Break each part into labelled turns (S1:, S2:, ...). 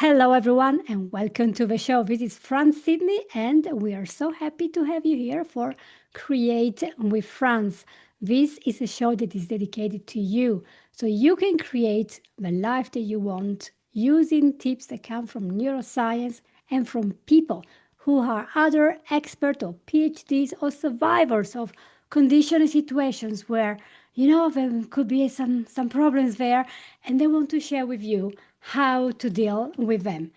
S1: Hello, everyone, and welcome to the show. This is Franz, Sidney, and we are so happy to have you here for Create with Franz. This is a show that is dedicated to you, so you can create the life that you want using tips that come from neuroscience and from people who are other experts or PhDs or survivors of condition and situations where there could be some problems there, and they want to share with you how to deal with them.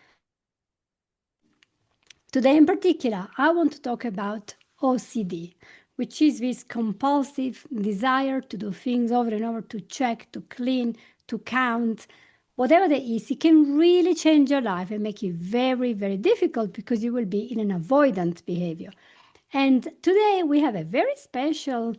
S1: Today, in particular, I want to talk about OCD, which is this compulsive desire to do things over and over, to check, to clean, to count. Whatever that is, it can really change your life and make it very, very difficult because you will be in an avoidant behavior. And today we have a very special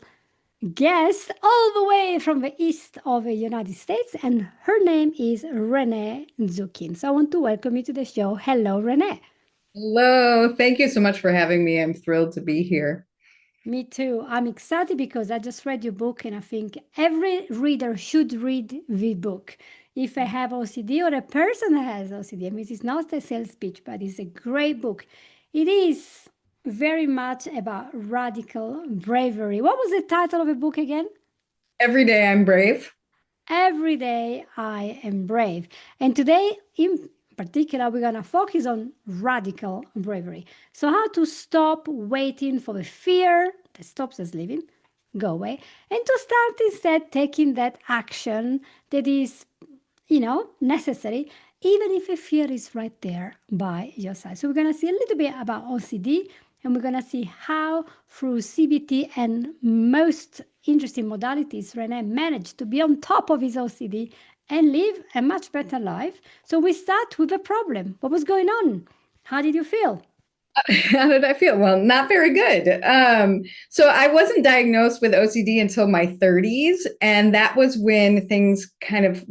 S1: guest all the way from the east of the United States, and her name is Renee Zukin. So I want to welcome you to the show. Hello, Renee.
S2: Hello, thank you so much for having me. I'm thrilled to be here.
S1: Me too. I'm excited because I just read your book, and I think every reader should read the book. If I have OCD or a person that has OCD, I mean, it's not a sales pitch, but it's a great book. It is very much about radical bravery. What was the title of the book again?
S2: Every day I'm brave.
S1: Every day I am brave. And today, in particular, we're going to focus on radical bravery. So, how to stop waiting for the fear that stops us living, go away, and to start instead taking that action that is, necessary, even if a fear is right there by your side. So, we're going to see a little bit about OCD, and we're going to see how, through CBT and most interesting modalities, Renee managed to be on top of his OCD and live a much better life. So we start with the problem. What was going on? How did you feel?
S2: How did I feel? Well, not very good. So I wasn't diagnosed with OCD until my 30s, and that was when things kind of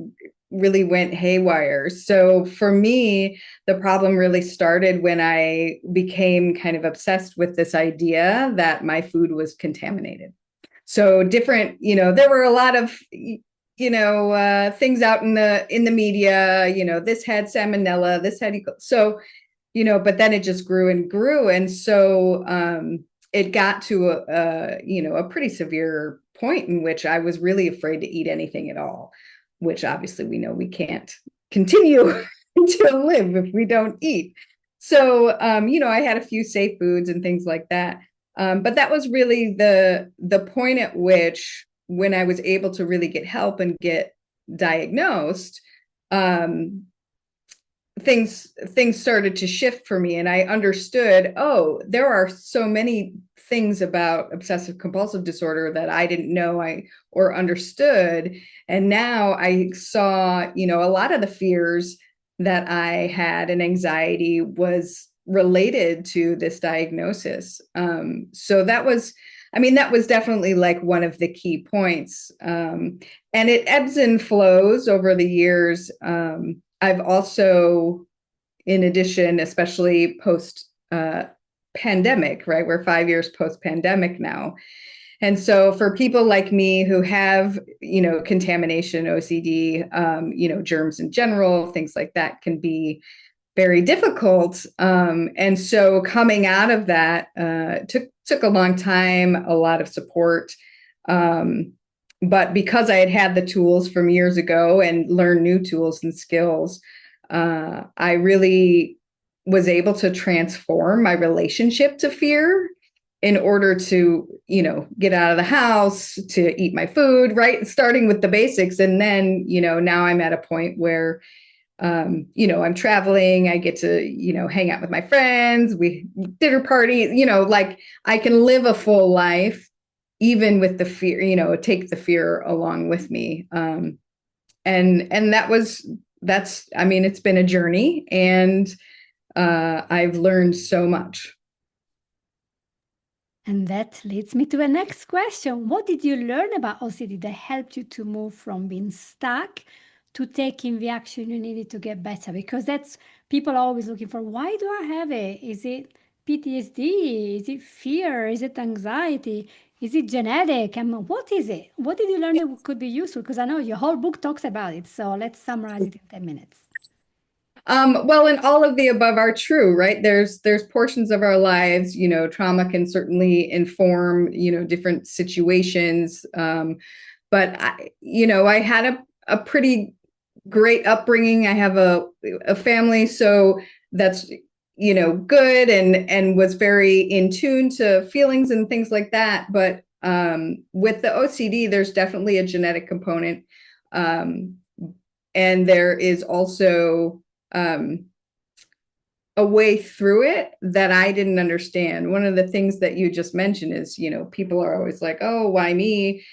S2: really went haywire. So for me, the problem really started when I became kind of obsessed with this idea that my food was contaminated. So different, there were a lot of things out in the media. This had salmonella, this had so but then it just grew and grew, and so it got to a pretty severe point in which I was really afraid to eat anything at all, which obviously we know we can't continue to live if we don't eat. So I had a few safe foods and things like that. But that was really the point at which, when I was able to really get help and get diagnosed, things started to shift for me, and I understood, oh, there are so many things about obsessive compulsive disorder that I didn't know or understood. And now I saw, a lot of the fears that I had and anxiety was related to this diagnosis. So that was definitely like one of the key points. And it ebbs and flows over the years. I've also, in addition, especially post pandemic, right? We're 5 years post pandemic now. And so for people like me who have, contamination, OCD, germs in general, things like that can be very difficult. And so coming out of that took a long time, a lot of support. But because I had the tools from years ago and learned new tools and skills, I really was able to transform my relationship to fear in order to, get out of the house, to eat my food, right? Starting with the basics. And then, now I'm at a point where, I'm traveling, I get to, hang out with my friends, we dinner party, like I can live a full life, even with the fear, take the fear along with me. And it's been a journey, and I've learned so much.
S1: And that leads me to the next question. What did you learn about OCD that helped you to move from being stuck to taking the action you needed to get better? Because that's people are always looking for, why do I have it? Is it PTSD? Is it fear? Is it anxiety? Is it genetic? And what is it? What did you learn that could be useful? Because I know your whole book talks about it. So let's summarize it in 10 minutes.
S2: Well, and all of the above are true, right? There's portions of our lives, trauma can certainly inform, different situations. But I had a pretty great upbringing. I have a family, so that's good, and was very in tune to feelings and things like that. But with the OCD, there's definitely a genetic component, and there is also a way through it that I didn't understand. One of the things that you just mentioned is, people are always like, oh, why me?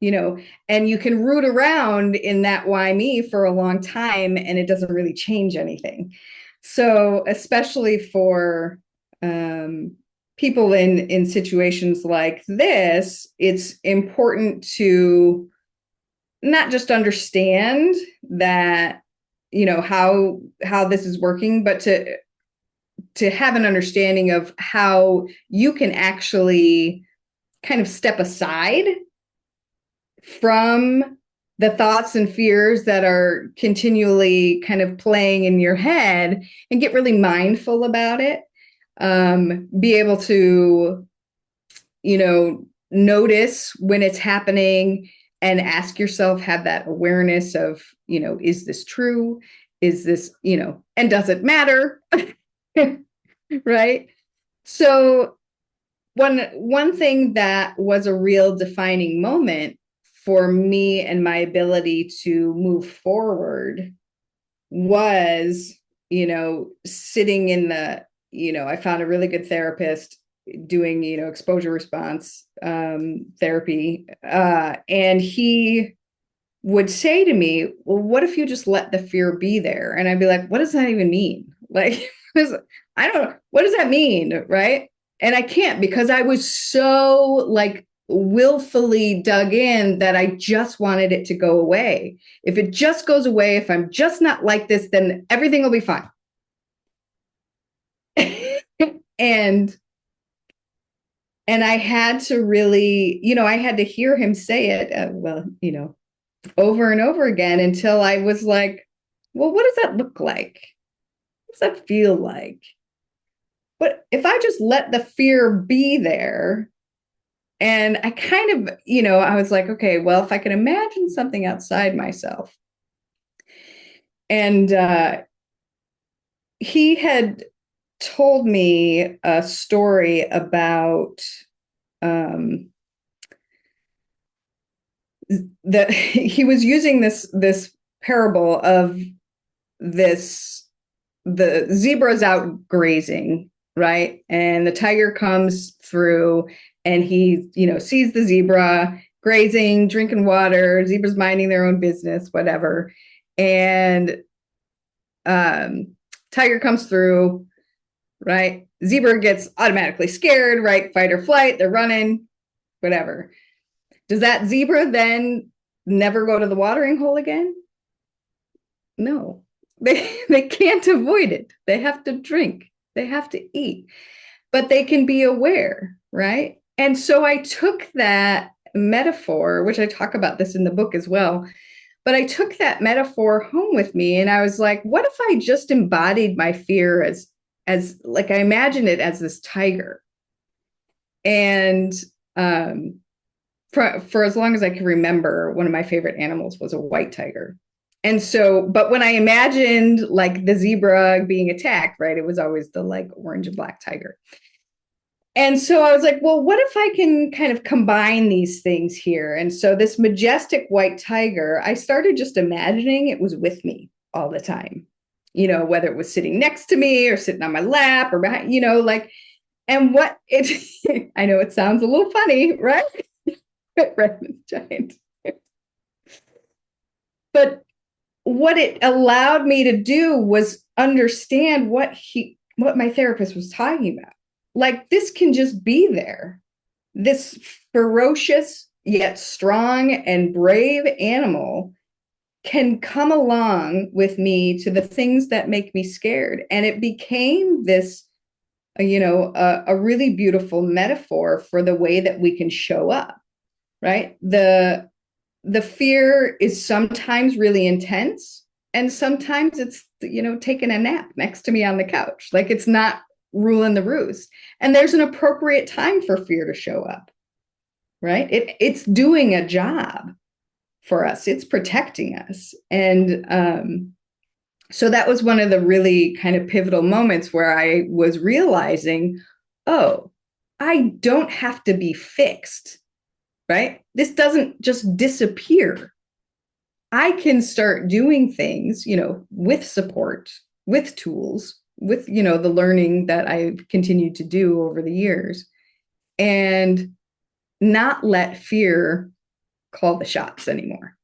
S2: And you can root around in that why me for a long time, and it doesn't really change anything. So, especially for people in situations like this, it's important to not just understand that, how this is working, but to have an understanding of how you can actually kind of step aside from the thoughts and fears that are continually kind of playing in your head, and get really mindful about it. Be able to, notice when it's happening, and ask yourself, have that awareness of, is this true? Is this, and does it matter? Right? So one thing that was a real defining moment for me and my ability to move forward was, sitting in the, I found a really good therapist doing, exposure response therapy. And he would say to me, well, what if you just let the fear be there? And I'd be like, what does that even mean? Like, I don't know. What does that mean? Right. And I can't, because I was so like willfully dug in that I just wanted it to go away. If it just goes away, if I'm just not like this, then everything will be fine. and I had to really, I had to hear him say it, over and over again, until I was like, well, what does that look like? What does that feel like? But if I just let the fear be there, and I kind of, I was like, okay, well, if I can imagine something outside myself. And he had told me a story about that he was using this parable of the zebra's out grazing, right? And the tiger comes through, and he, sees the zebra grazing, drinking water, zebra's minding their own business, whatever. And tiger comes through, right? Zebra gets automatically scared, right? Fight or flight, they're running, whatever. Does that zebra then never go to the watering hole again? No, they can't avoid it. They have to drink, they have to eat, but they can be aware, right? And so I took that metaphor, which I talk about this in the book as well, but I took that metaphor home with me, and I was like, what if I just embodied my fear as like, I imagine it as this tiger, and for as long as I can remember, one of my favorite animals was a white tiger. And so, but when I imagined like the zebra being attacked, right, it was always the like orange and black tiger. And so I was like, well, what if I can kind of combine these things here? And so this majestic white tiger, I started just imagining it was with me all the time, whether it was sitting next to me or sitting on my lap or behind, like, and what it, I know it sounds a little funny, right? Redmond's giant. But what it allowed me to do was understand what my therapist was talking about. Like, this can just be there. This ferocious yet strong and brave animal can come along with me to the things that make me scared. And it became this, a really beautiful metaphor for the way that we can show up, right? The fear is sometimes really intense, and sometimes it's taking a nap next to me on the couch. Like it's not ruling the roost. And there's an appropriate time for fear to show up, right? It's doing a job for us. It's protecting us. And so that was one of the really kind of pivotal moments where I was realizing, oh, I don't have to be fixed, right? This doesn't just disappear. I can start doing things, with support, with tools, with, the learning that I've continued to do over the years, and not let fear call the shots anymore.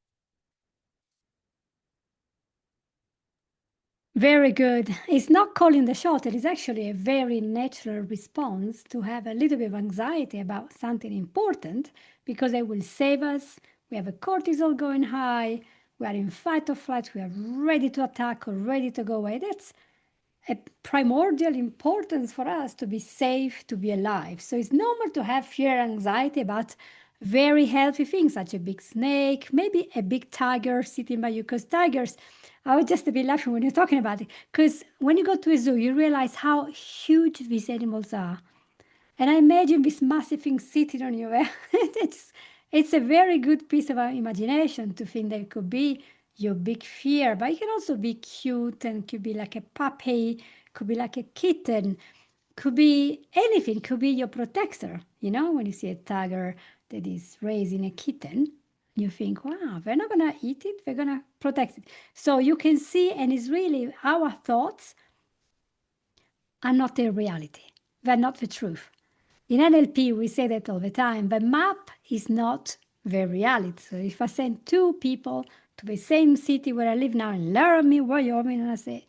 S1: Very good. It's not calling the shot. It is actually a very natural response to have a little bit of anxiety about something important because it will save us. We have a cortisol going high. We are in fight or flight. We are ready to attack or ready to go away. That's a primordial importance for us to be safe, to be alive. So it's normal to have fear and anxiety about very healthy things, such a big snake, maybe a big tiger sitting by you, because tigers, I was just a bit laughing when you're talking about it, because when you go to a zoo, you realize how huge these animals are. And I imagine this massive thing sitting on your head. it's a very good piece of imagination to think that it could be your big fear, but it can also be cute and could be like a puppy, could be like a kitten, could be anything, could be your protector. When you see a tiger that is raising a kitten, you think, wow, they're not going to eat it, they're going to protect it. So you can see, and it's really our thoughts are not a reality, they're not the truth. In NLP, we say that all the time. The map is not the reality. So if I send two people to the same city where I live now in Laramie, Wyoming, and I say,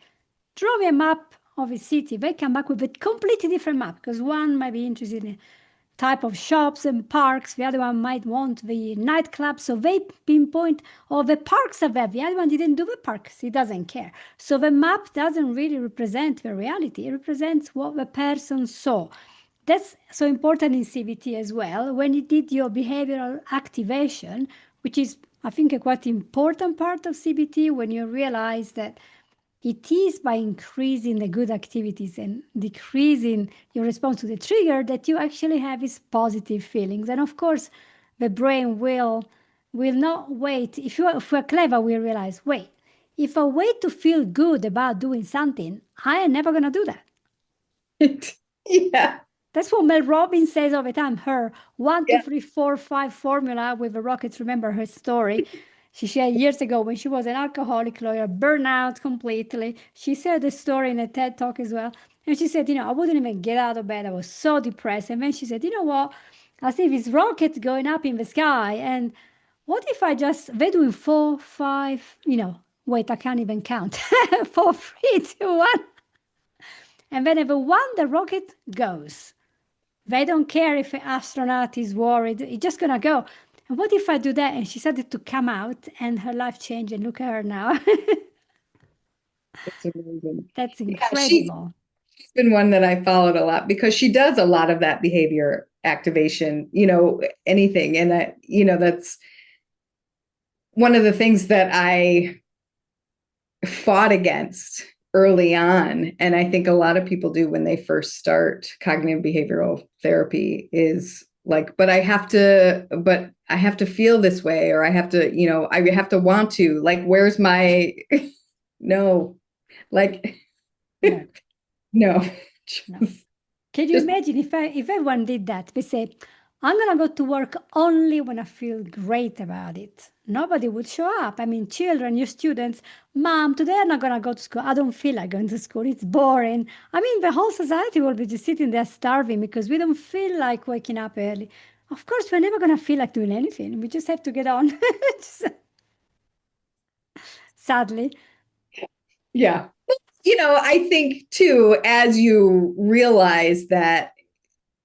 S1: draw me a map of a city, they come back with a completely different map because one might be interested in type of shops and parks, the other one might want the nightclub, so they pinpoint, or the parks are there, the other one didn't do the parks, he doesn't care. So the map doesn't really represent the reality, it represents what the person saw. That's so important in CBT as well. When you did your behavioral activation, which is, I think, a quite important part of CBT, when you realize that it is by increasing the good activities and decreasing your response to the trigger that you actually have these positive feelings. And of course, the brain will not wait. If we're clever, we realize, wait, if I wait to feel good about doing something, I am never going to do that.
S2: Yeah.
S1: That's what Mel Robbins says all the time. Her 1, 2, 3, 4, 5 formula with the rockets. Remember her story? She shared years ago when she was an alcoholic lawyer, burnout completely. She said the story in a TED talk as well. And she said, I wouldn't even get out of bed. I was so depressed. And then she said, you know what? I see this rocket going up in the sky. And what if they're doing 4, 5, wait, I can't even count. 4, 3, 2, 1. And whenever the rocket goes. They don't care if an astronaut is worried. It's just going to go. And what if I do that? And she started to come out and her life changed. And look at her now.
S2: That's amazing.
S1: That's
S2: Yeah,
S1: incredible.
S2: she's been one that I followed a lot because she does a lot of that behavior activation, anything. And that's one of the things that I fought against early on, and I think a lot of people do when they first start cognitive behavioral therapy, is like, but I have to feel this way, or I have to want to, like, where's my no, like
S1: No.
S2: no.
S1: No. Can you imagine if everyone did that? They say, I'm going to go to work only when I feel great about it. Nobody would show up. I mean, children, your students, Mom, today I'm not going to go to school. I don't feel like going to school. It's boring. I mean, the whole society will be just sitting there starving because we don't feel like waking up early. Of course, we're never going to feel like doing anything. We just have to get on. Sadly.
S2: Yeah. I think too, as you realize that,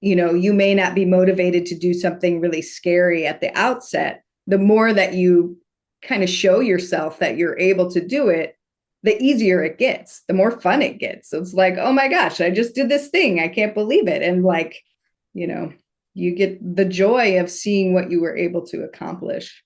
S2: you may not be motivated to do something really scary at the outset, the more that you kind of show yourself that you're able to do it, the easier it gets, the more fun it gets. So it's like, oh my gosh, I just did this thing. I can't believe it. And like, you get the joy of seeing what you were able to accomplish.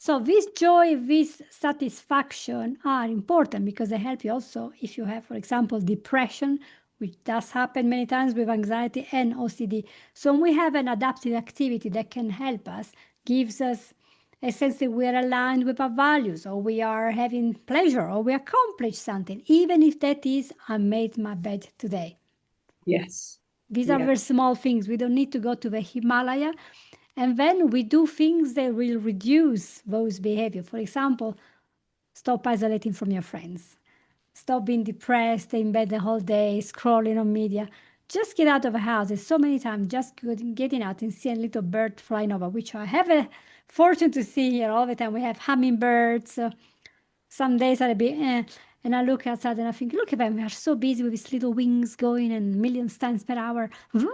S1: So this joy, this satisfaction are important because they help you also if you have, for example, depression, which does happen many times with anxiety and OCD. So when we have an adaptive activity that can help us, gives us a sense that we are aligned with our values, or we are having pleasure, or we accomplish something, even if that is, I made my bed today.
S2: Yes.
S1: These are
S2: Yeah.
S1: very small things. We don't need to go to the Himalaya. And then we do things that will reduce those behavior. For example, stop isolating from your friends. Stop being depressed in bed the whole day, scrolling on media. Just get out of the house. There's so many times just getting out and seeing a little bird flying over, which I have a fortune to see here all the time. We have hummingbirds. Some days are a bit, and I look outside and I think, look at them. We are so busy with these little wings going and millions times per hour. Woo!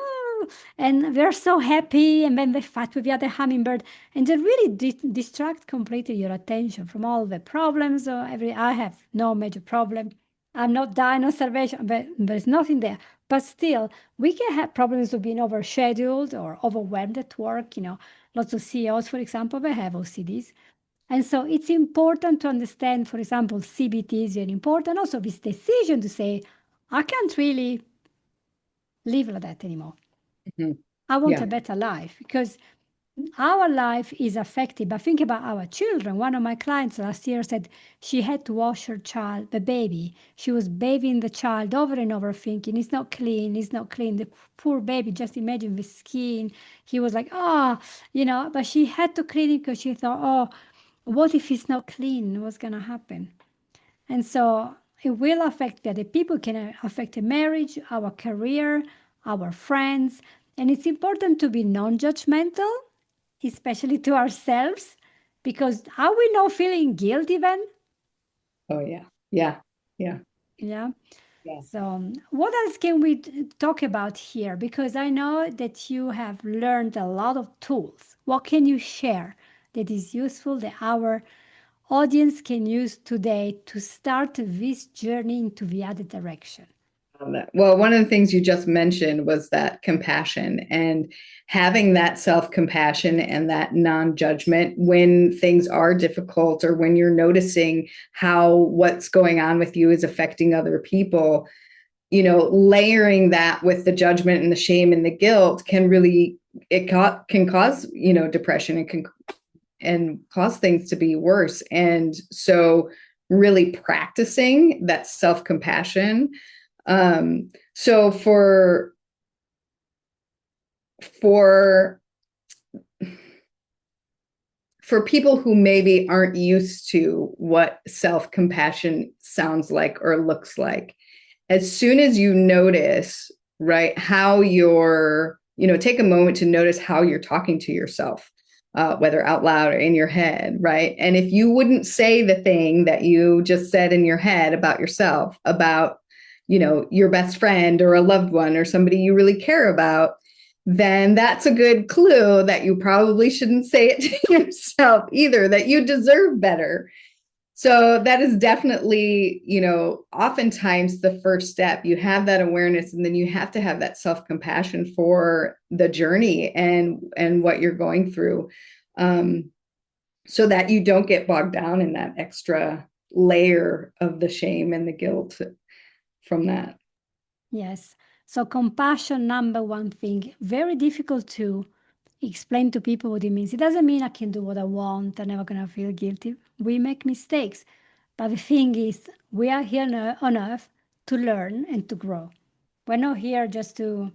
S1: And they're so happy. And then they fight with the other hummingbird. And they really distract completely your attention from all the problems. I have no major problem. I'm not dying of starvation, but there's nothing there. But still, we can have problems of being overscheduled or overwhelmed at work. Lots of CEOs, for example, they have OCDs. And so it's important to understand, for example, CBT is very important. Also, this decision to say, I can't really live like that anymore.
S2: Mhm.
S1: I want
S2: Yeah.
S1: a better life because our life is affected. But think about our children. One of my clients last year said she had to wash her child, the baby. She was bathing the child over and over, thinking, it's not clean, it's not clean. The poor baby, just imagine the skin. He was like, but she had to clean it because she thought, oh, what if it's not clean? What's going to happen? And so it will affect the other people, can affect a marriage, our career, our friends. And it's important to be non judgmental, especially to ourselves, because are we not feeling guilty then?
S2: Oh, yeah. Yeah. Yeah.
S1: Yeah.
S2: Yeah.
S1: So, what else can we talk about here? Because I know that you have learned a lot of tools. What can you share that is useful that our audience can use today to start this journey into the other direction?
S2: Well, one of the things you just mentioned was that compassion and having that self compassion and that non judgment when things are difficult or when you're noticing how what's going on with you is affecting other people. Layering that with the judgment and the shame and the guilt can really, can cause, depression and cause things to be worse. And so really practicing that self compassion. So for for people who maybe aren't used to what self-compassion sounds like or looks like, as soon as you notice, right, how take a moment to notice how you're talking to yourself, whether out loud or in your head, right? And if you wouldn't say the thing that you just said in your head about yourself, about, your best friend or a loved one or somebody you really care about, then that's a good clue that you probably shouldn't say it to yourself either, that you deserve better. So that is definitely, oftentimes the first step. You have that awareness, and then you have to have that self-compassion for the journey and what you're going through, so that you don't get bogged down in that extra layer of the shame and the guilt from that.
S1: Yes. So compassion, number one thing, very difficult to explain to people what it means. It doesn't mean I can do what I want. I'm never going to feel guilty. We make mistakes. But the thing is, we are here on earth to learn and to grow. We're not here just to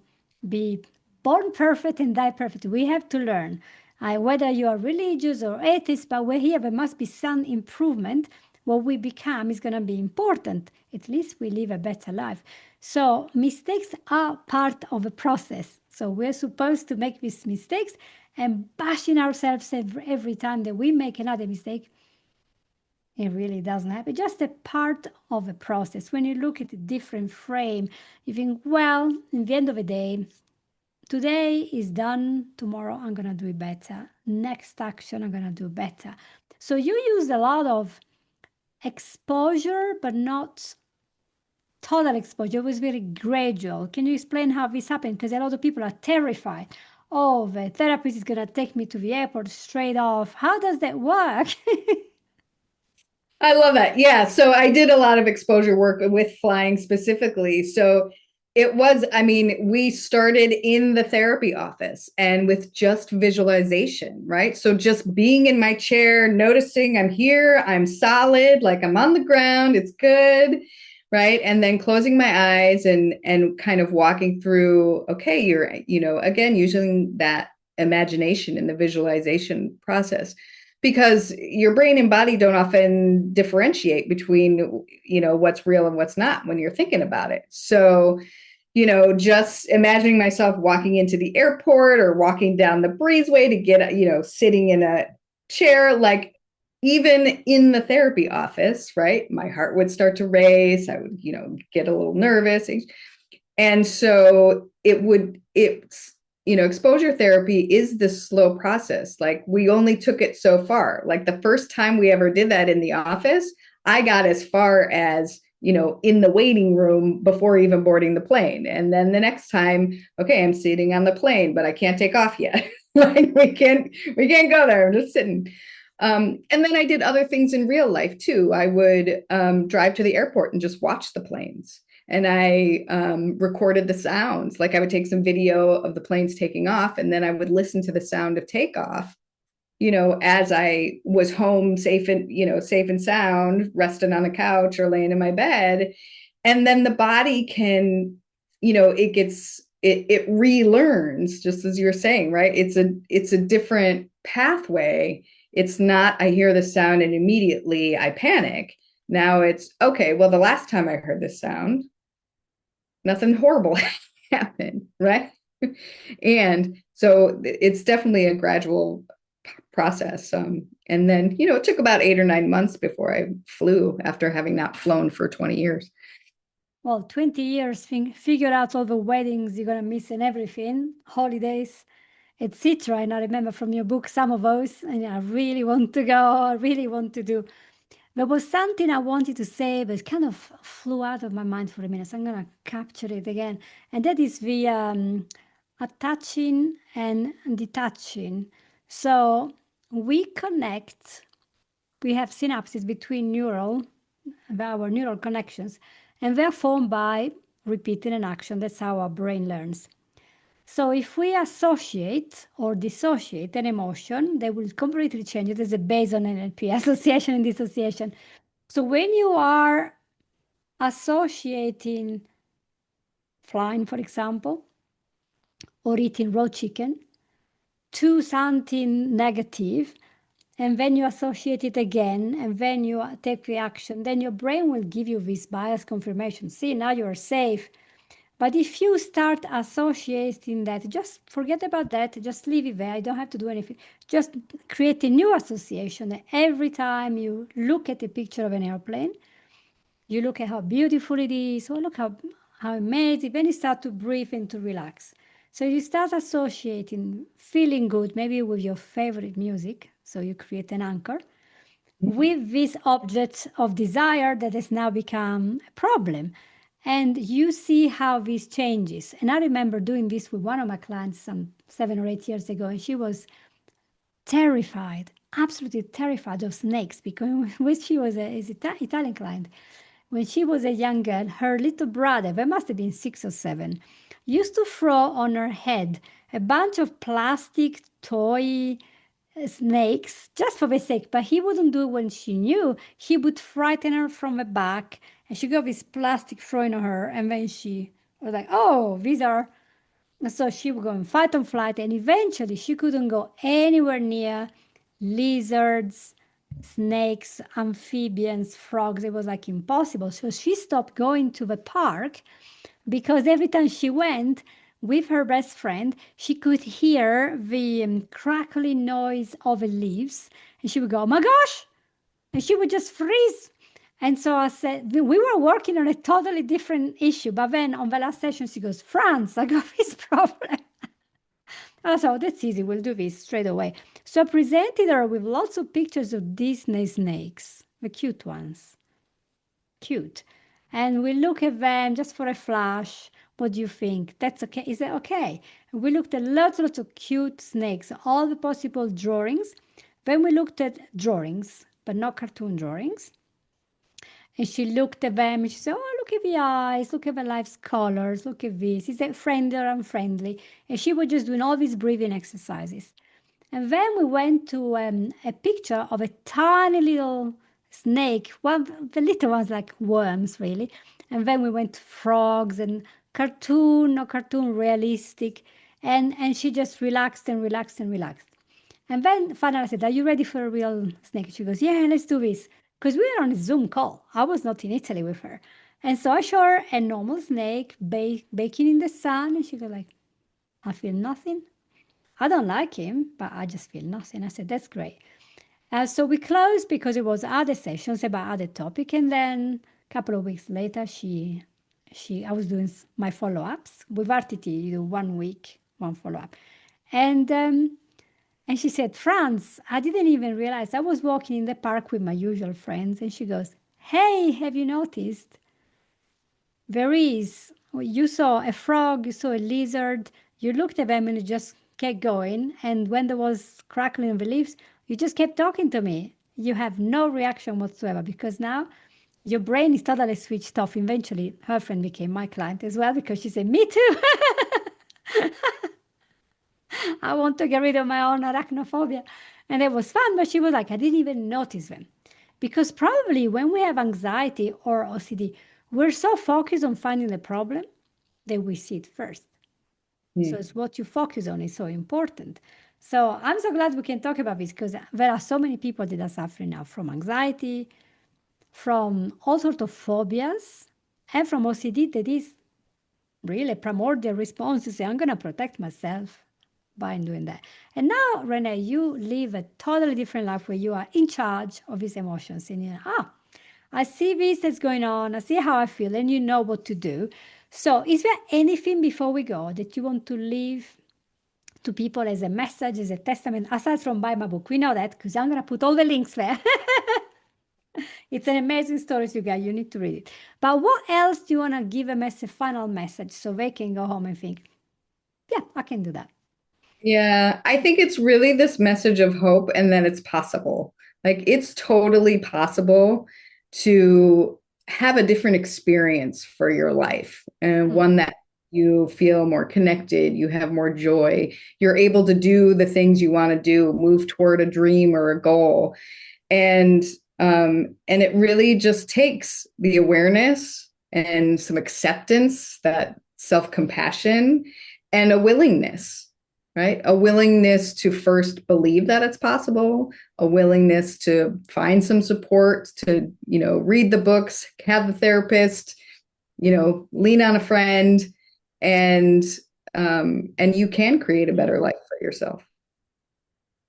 S1: be born perfect and die perfect. We have to learn. Whether you are religious or atheist, but we're here, there must be some improvement. What we become is going to be important. At least we live a better life. So mistakes are part of the process. So we're supposed to make these mistakes, and bashing ourselves every time that we make another mistake, it really doesn't happen. Just a part of the process. When you look at a different frame, you think, well, in the end of the day, today is done. Tomorrow I'm going to do it better. Next action, I'm going to do better. So you use a lot of exposure, but not total exposure. It was very gradual. Can you explain how this happened? Because a lot of people are terrified. oh, the therapist is going to take me to the airport straight off. How does that work?
S2: I love that. Yeah. So I did a lot of exposure work with flying specifically. So it was, I mean, we started in the therapy office and with just visualization, right? So just being in my chair, noticing I'm here, I'm solid, like I'm on the ground, it's good, right? And then closing my eyes and kind of walking through, okay, you're, again, using that imagination in the visualization process because your brain and body don't often differentiate between what's real and what's not when you're thinking about it. So just imagining myself walking into the airport or walking down the breezeway to get sitting in a chair, like even in the therapy office, right, my heart would start to race, I would get a little nervous. And so it's exposure therapy is this slow process. Like we only took it so far. Like the first time we ever did that in the office, I got as far as, in the waiting room before even boarding the plane. And then the next time, okay, I'm sitting on the plane, but I can't take off yet. Like we can't go there. I'm just sitting. And then I did other things in real life too. I would drive to the airport and just watch the planes, and I recorded the sounds. Like I would take some video of the planes taking off, and then I would listen to the sound of takeoff, as I was home safe and sound, resting on the couch or laying in my bed. And then the body can, it relearns, just as you're saying, right? It's a different pathway. It's not, I hear the sound and immediately I panic. Now it's, okay, well, the last time I heard this sound, nothing horrible happened, right? And so it's definitely a gradual process. And then, it took about 8 or 9 months before I flew after having not flown for 20 years.
S1: Well, 20 years, figure out all the weddings you're going to miss and everything, holidays, etc. And I remember from your book some of those, and I really want to go, I really want to do. There was something I wanted to say, but it kind of flew out of my mind for a minute. So I'm going to capture it again. And that is the attaching and detaching. So we connect, we have synapses between our neural connections, and they're formed by repeating an action. That's how our brain learns. So if we associate or dissociate an emotion, they will completely change it. There's a base on NLP, association and dissociation. So when you are associating flying, for example, or eating raw chicken to something negative, and then you associate it again, and then you take the action, then your brain will give you this bias confirmation. See, now you're safe. But if you start associating that, just forget about that, just leave it there. I don't have to do anything. Just create a new association. Every time you look at a picture of an airplane, you look at how beautiful it is. Oh, look how amazing. Then you start to breathe and to relax. So you start associating feeling good, maybe with your favorite music. So you create an anchor with this object of desire that has now become a problem. And you see how this changes. And I remember doing this with one of my clients some 7 or 8 years ago, and she was terrified, absolutely terrified of snakes, because when she was Italian client, when she was a young girl, her little brother, there must have been 6 or 7, used to throw on her head a bunch of plastic toy snakes just for the sake, but he wouldn't do it when she knew. He would frighten her from the back, and she got this plastic thrown on her, and then she was like, oh, these are. So she would go and fight on flight, and eventually she couldn't go anywhere near lizards, snakes, amphibians, frogs. It was like impossible. So she stopped going to the park because every time she went with her best friend, she could hear the crackling noise of the leaves, and she would go, oh my gosh! And she would just freeze. And so I said, we were working on a totally different issue. But then on the last session, she goes, Franz, I got this problem. I thought, that's easy. We'll do this straight away. So I presented her with lots of pictures of Disney snakes, the cute ones. Cute. and we look at them just for a flash. What do you think? That's okay? Is that okay? We looked at lots of cute snakes, all the possible drawings. Then we looked at drawings, but not cartoon drawings. And she looked at them and she said, oh, look at the eyes, look at the life's colors, look at this. Is it friendly or unfriendly? And she was just doing all these breathing exercises. And then we went to a picture of a tiny little snake, one the little ones like worms, really. And then we went to frogs and cartoon, no cartoon, realistic. And she just relaxed and relaxed and relaxed. And then finally I said, are you ready for a real snake? She goes, yeah, let's do this. Because we were on a Zoom call. I was not in Italy with her. And so I showed her a normal snake baking in the sun. And she goes like, I feel nothing. I don't like him, but I just feel nothing. I said, that's great. So we closed because it was other sessions about other topic. And then a couple of weeks later, I was doing my follow-ups. With RTT, you do 1 week, one follow-up. And she said, Franz, I didn't even realize I was walking in the park with my usual friends. And she goes, hey, have you noticed? There is, you saw a frog, you saw a lizard, you looked at them and you just kept going. And when there was crackling of the leaves, you just kept talking to me. You have no reaction whatsoever because now your brain is totally switched off. Eventually, her friend became my client as well because she said, me too. I want to get rid of my own arachnophobia. And it was fun, but she was like, I didn't even notice them. Because probably when we have anxiety or OCD, we're so focused on finding the problem that we see it first. So it's what you focus on is so important. So I'm so glad we can talk about this because there are so many people that are suffering now from anxiety, from all sorts of phobias, and from OCD that is really a primordial response to say, I'm going to protect myself by doing that. And now, Renee, you live a totally different life where you are in charge of these emotions. And you know, I see this that's going on. I see how I feel, and you know what to do. So, is there anything before we go that you want to leave to people as a message, as a testament, aside from buy my book? We know that because I'm going to put all the links there. It's an amazing story, you guys. You need to read it. But what else do you want to give them as a final message so they can go home and think, yeah, I can do that?
S2: Yeah, I think it's really this message of hope and that it's possible. Like it's totally possible to have a different experience for your life and one that you feel more connected, you have more joy, you're able to do the things you want to do, move toward a dream or a goal. And it really just takes the awareness and some acceptance, that self-compassion and a willingness, right? A willingness to first believe that it's possible, a willingness to find some support, to, read the books, have the therapist, lean on a friend, and you can create a better life for yourself.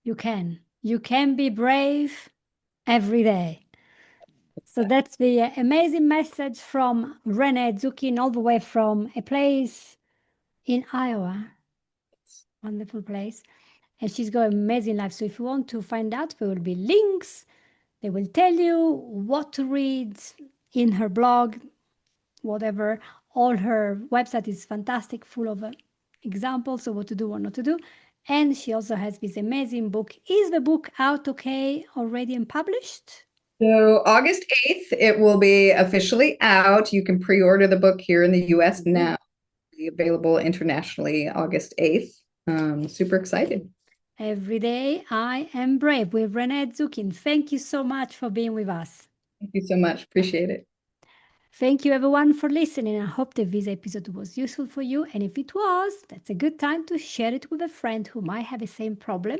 S1: You can. You can be brave every day. So that's the amazing message from Renee Zukin, all the way from a place in Iowa. Wonderful place. And she's got an amazing life. So if you want to find out, there will be links. They will tell you what to read in her blog, whatever. All her website is fantastic, full of examples of what to do, what not to do. And she also has this amazing book. Is the book out okay already and published?
S2: So August 8th, it will be officially out. You can pre-order the book here in the US now. It'll be available internationally August 8th. Super excited.
S1: Every Day I Am Brave with Renee Zukin. Thank you so much for being with us.
S2: Thank you so much. Appreciate it.
S1: Thank you everyone for listening. I hope that this episode was useful for you. And if it was, that's a good time to share it with a friend who might have the same problem.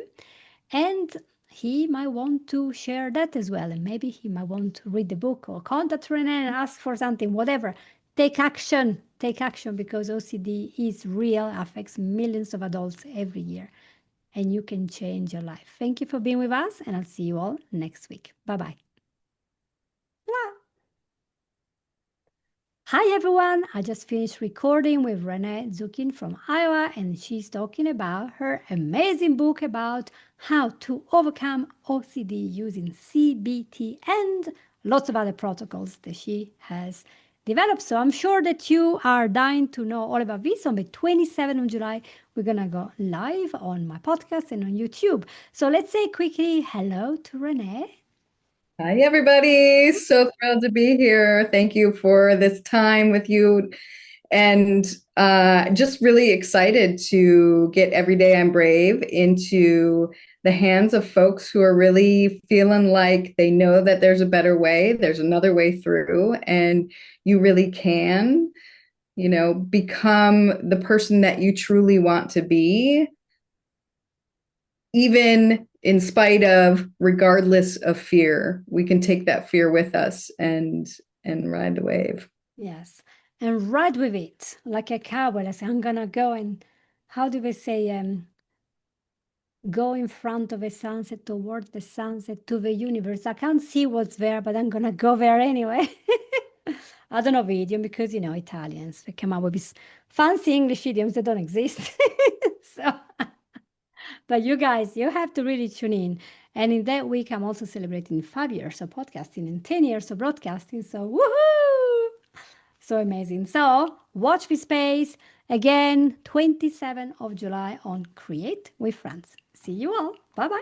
S1: And he might want to share that as well. And maybe he might want to read the book or contact Renee and ask for something, whatever. Take action. Take action because OCD is real, affects millions of adults every year. And you can change your life. Thank you for being with us, and I'll see you all next week. Bye-bye. Hi everyone, I just finished recording with Renee Zukin from Iowa, and she's talking about her amazing book about how to overcome OCD using CBT and lots of other protocols that she has develop. So I'm sure that you are dying to know all about this. On the 27th of July, we're going to go live on my podcast and on YouTube. So let's say quickly hello to Renee.
S2: Hi, everybody. So thrilled to be here. Thank you for this time with you. And just really excited to get Every Day I'm Brave into the hands of folks who are really feeling like they know that there's a better way, there's another way through, and you really can, become the person that you truly want to be, even in spite of, regardless of fear. We can take that fear with us and ride the wave.
S1: Yes. And ride with it like a cowboy. I say, I'm going to go and, how do they say, go in front of a sunset, toward the sunset, to the universe. I can't see what's there, but I'm gonna go there anyway. I don't know the idiom because Italians they come up with these fancy English idioms that don't exist. So, but you guys, you have to really tune in. And in that week, I'm also celebrating 5 years of podcasting and 10 years of broadcasting. So woohoo! So amazing. So watch this space again, 27th of July on Create with Franz. See you all. Bye bye.